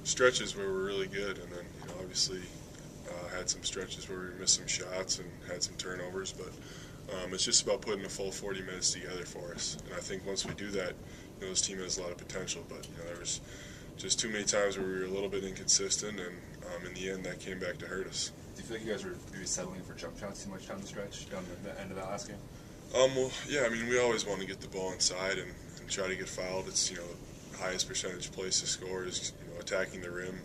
stretches where we're really good, and then obviously had some stretches where we missed some shots and had some turnovers, but it's just about putting the full 40 minutes together for us. And I think once we do that, this team has a lot of potential. But there was just too many times where we were a little bit inconsistent, and in the end, that came back to hurt us. Do you feel like you guys were maybe settling for jump shots too much down the stretch, down the end of that last game? Well, yeah. I mean, we always want to get the ball inside and try to get fouled. It's the highest percentage place to score is attacking the rim.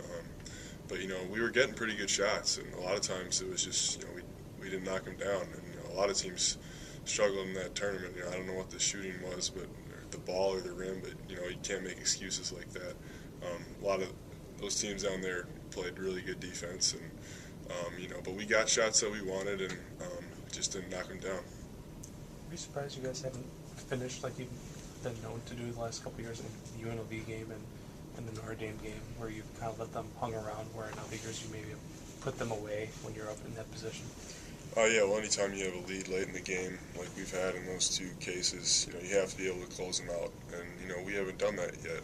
But we were getting pretty good shots, and a lot of times it was just we didn't knock them down. And a lot of teams struggled in that tournament. I don't know what the shooting was, but the ball or the rim. But you can't make excuses like that. A lot of those teams down there played really good defense, and but we got shots that we wanted, and just didn't knock them down. Are you surprised you guys haven't finished like you've been known to do the last couple of years in the UNLV game and the Notre Dame game, where you've kind of let them hung around, where in other years you maybe put them away when you're up in that position? Yeah, well, anytime you have a lead late in the game, like we've had in those two cases, you have to be able to close them out, and we haven't done that yet.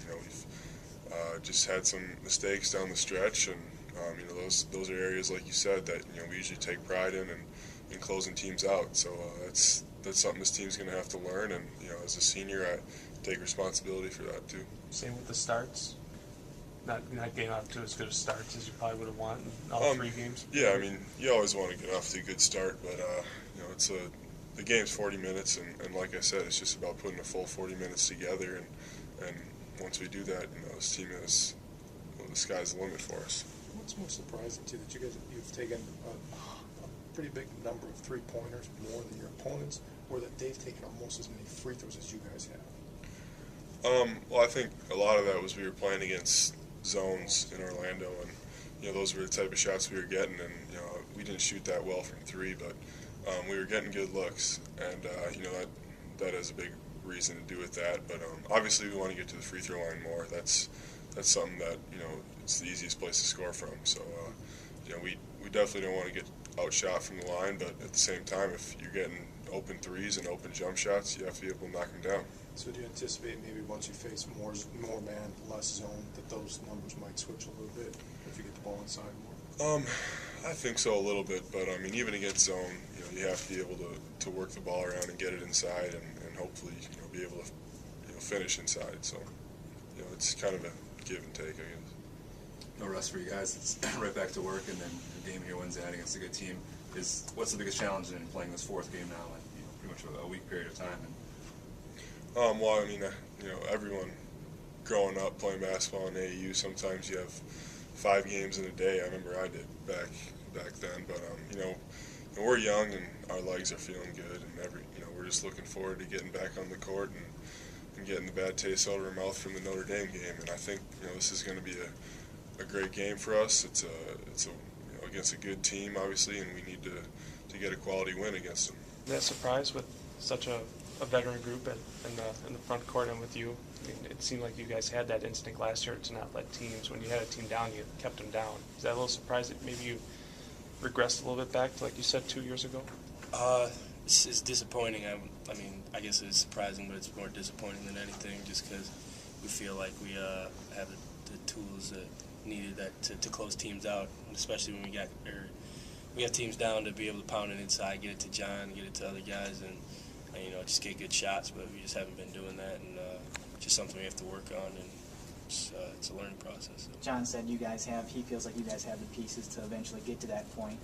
We've just had some mistakes down the stretch, and those are areas, like you said, that we usually take pride in closing teams out. So that's something this team's going to have to learn, and as a senior, I take responsibility for that too. Same with the starts. Not getting off to as good a starts as you probably would have wanted in all 3 games. Yeah, I mean, you always want to get off to a good start, but the game's 40 minutes, and like I said, it's just about putting the full 40 minutes together, and once we do that, this team is the sky's the limit for us. What's more surprising to you, that you've taken a pretty big number of 3-pointers, more than your opponents, or that they've taken almost as many free throws as you guys have? Well, I think a lot of that was we were playing against zones in Orlando, and those were the type of shots we were getting, and we didn't shoot that well from 3, but we were getting good looks, and that has a big reason to do with that. But obviously we want to get to the free throw line more. That's something that it's the easiest place to score from. So we definitely don't want to get outshot from the line, but at the same time, if you're getting open threes and open jump shots, you have to be able to knock them down. So do you anticipate maybe once you face more man, less zone, that those numbers might switch a little bit if you get the ball inside more? I think so a little bit, but I mean, even against zone, you have to be able to work the ball around and get it inside, and hopefully be able to finish inside. So it's kind of a give and take, I guess. No rest for you guys. It's right back to work, and then the game here Wednesday night against a good team. What's the biggest challenge in playing this 4th game now in pretty much a week period of time? Well, I mean, everyone growing up playing basketball in AAU, sometimes you have 5 games in a day. I remember I did back then, but we're young and our legs are feeling good, and we're just looking forward to getting back on the court and getting the bad taste out of our mouth from the Notre Dame game. And I think this is going to be a great game for us. It's against a good team, obviously, and we need to get a quality win against them. That surprise with such a veteran group in the front court and with you? I mean, it seemed like you guys had that instinct last year to not let teams, when you had a team down, you kept them down. Is that a little surprised that maybe you regressed a little bit back to like you said 2 years ago? It's disappointing. I mean, I guess it's surprising, but it's more disappointing than anything, just because we feel like we have the tools needed to close teams out, especially when we got teams down, to be able to pound it inside, get it to John, get it to other guys, and just get good shots. But we just haven't been doing that, and just something we have to work on, and it's a learning process. John said he feels like you guys have the pieces to eventually get to that point.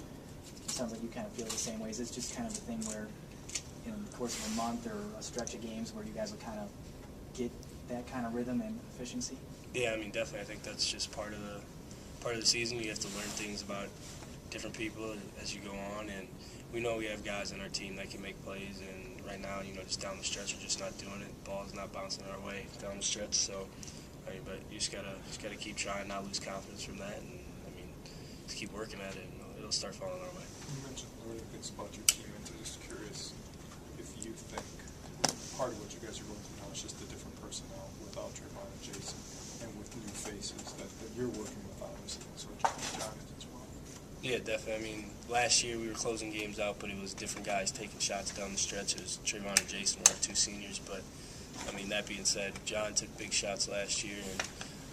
It sounds like you kind of feel the same way. Is this just kind of the thing where, in the course of a month or a stretch of games, where you guys will kind of get that kind of rhythm and efficiency? Yeah, I mean, definitely. I think that's just part of the season. You have to learn things about different people as you go on, and we know we have guys on our team that can make plays, and right now, just down the stretch, we're just not doing it. The ball's not bouncing our way down the stretch, so, but you just gotta keep trying, not lose confidence from that, and, just keep working at it, and it'll start falling our way. You mentioned learning things about your team, and just curious if you think part of what you guys are going through now is just the different personnel without Trayvon and Jason, and with new faces that you're working with, obviously, so John is as well. Yeah, definitely. I mean, last year we were closing games out, but it was different guys taking shots down the stretch. It was Trayvon and Jason were our 2 seniors, but, that being said, John took big shots last year, and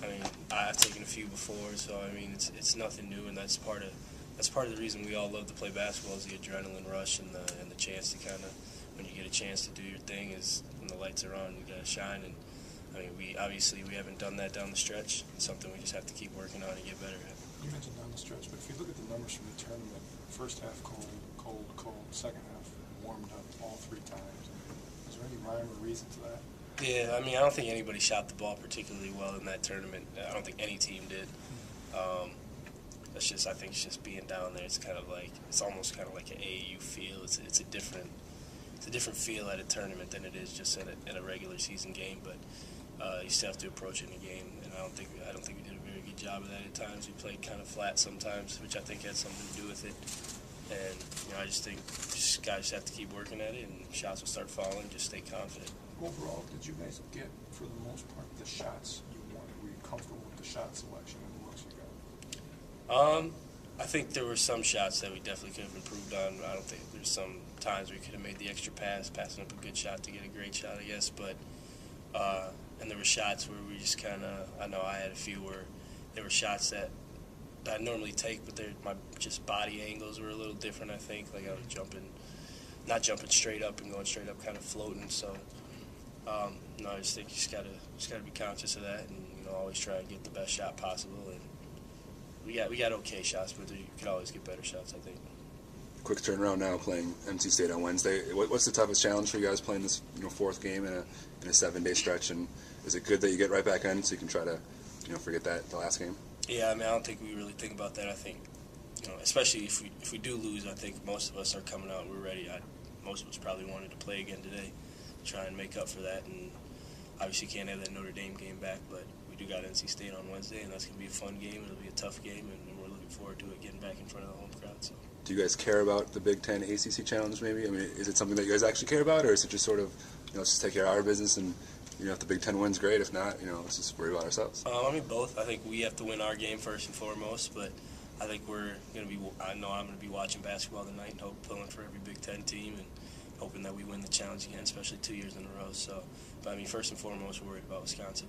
I mean, I've taken a few before, so I mean, it's nothing new, and that's part of the reason we all love to play basketball is the adrenaline rush and the chance to kind of, when you get a chance to do your thing, is when the lights are on, you gotta shine. And I mean, we haven't done that down the stretch. It's something we just have to keep working on and get better at. You mentioned down the stretch, but if you look at the numbers from the tournament, first half cold, cold, cold, second half warmed up all 3 times. Is there any rhyme or reason to that? Yeah, I mean, I don't think anybody shot the ball particularly well in that tournament. I don't think any team did. I think it's just being down there. It's kind of like, it's almost kind of like an AAU feel. It's a different feel at a tournament than it is just at a regular season game. But you still have to approach it in a game, and I don't think we did a very good job of that at times. We played kind of flat sometimes, which I think had something to do with it. And I just think guys have to keep working at it, and shots will start falling. Just stay confident. Overall, did you guys get, for the most part, the shots you wanted? Were you comfortable with the shot selection and the looks you got? I think there were some shots that we definitely could have improved on. I don't think there's some times we could have made the extra pass, passing up a good shot to get a great shot, I guess. But and there were shots where we just kind of, I know I had a few where there were shots that I normally take, but my just body angles were a little different, I think. Like I was not jumping straight up and going straight up, kind of floating. So no, I just think you just gotta be conscious of that, and always try and get the best shot possible. And we got okay shots, but you could always get better shots, I think. Quick turnaround now, playing NC State on Wednesday. What's the toughest challenge for you guys playing this 4th game in a 7-day stretch? And is it good that you get right back in so you can try to forget the last game? Yeah, I mean, I don't think we really think about that. I think especially if we do lose, I think most of us are coming out and we're ready. Most of us probably wanted to play again today, try and make up for that. And obviously can't have that Notre Dame game back, but we do got NC State on Wednesday, and that's going to be a fun game. It'll be a tough game, and we're looking forward to it, getting back in front of the home crowd. So. Do you guys care about the Big Ten ACC challenge maybe? I mean, is it something that you guys actually care about, or is it just sort of, let's just take care of our business, and if the Big Ten wins, great. If not, let's just worry about ourselves? I mean, both. I think we have to win our game first and foremost, but I think I know I'm going to be watching basketball tonight and pulling for every Big Ten team and hoping that we win the challenge again, especially 2 years in a row. So, but I mean, first and foremost, we're worried about Wisconsin.